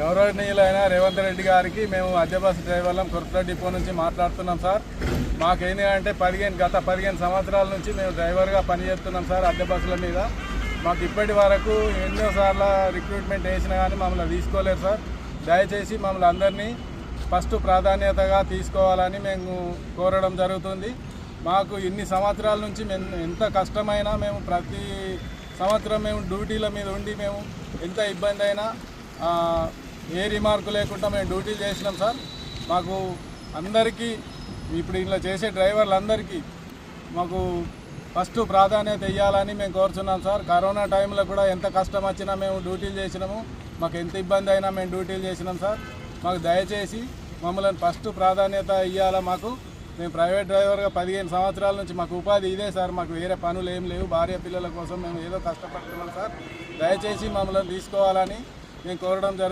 గౌరవనీయులైన రేవంత్ రెడ్డి గారికి మేము అద్దె బస్సు డ్రైవర్లం కొరత డిపో నుంచి మాట్లాడుతున్నాం సార్. మాకేంటి అంటే గత 15 సంవత్సరాల నుంచి మేము డ్రైవర్గా పనిచేస్తున్నాం సార్ అద్దె బస్సుల మీద. మాకు ఇప్పటి వరకు ఎన్నోసార్లు రిక్రూట్మెంట్ వేసినా కానీ మమ్మల్ని తీసుకోలేరు సార్. దయచేసి మమ్మల్ని అందరినీ ఫస్ట్ ప్రాధాన్యతగా తీసుకోవాలని మేము కోరడం జరుగుతుంది. మాకు ఇన్ని సంవత్సరాల నుంచి ఎంత కష్టమైనా మేము ప్రతి సంవత్సరం మేము డ్యూటీల మీద ఉండి మేము ఎంత ఇబ్బంది అయినా ఏ రిమార్కు లేకుండా మేము డ్యూటీలు చేసినాం సార్. మాకు అందరికీ ఇప్పుడు ఇలా చేసే డ్రైవర్లందరికీ మాకు ఫస్ట్ ప్రాధాన్యత ఇవ్వాలని మేము కోరుతున్నాం సార్. కరోనా టైంలో కూడా ఎంత కష్టం వచ్చినా మేము డ్యూటీలు చేసినాము. మాకు ఎంత ఇబ్బంది అయినా మేము డ్యూటీలు చేసినాం సార్. మాకు దయచేసి మమ్మల్ని ఫస్ట్ ప్రాధాన్యత ఇవ్వాలా. మేము ప్రైవేట్ డ్రైవర్గా 15 సంవత్సరాల నుంచి మాకు ఉపాధి ఇదే సార్. మాకు వేరే పనులు ఏం లేవు. భార్య పిల్లల కోసం మేము ఏదో కష్టపడుతున్నాం సార్. దయచేసి మమ్మల్ని తీసుకోవాలని మేము కోరడం జరుగుతుంది.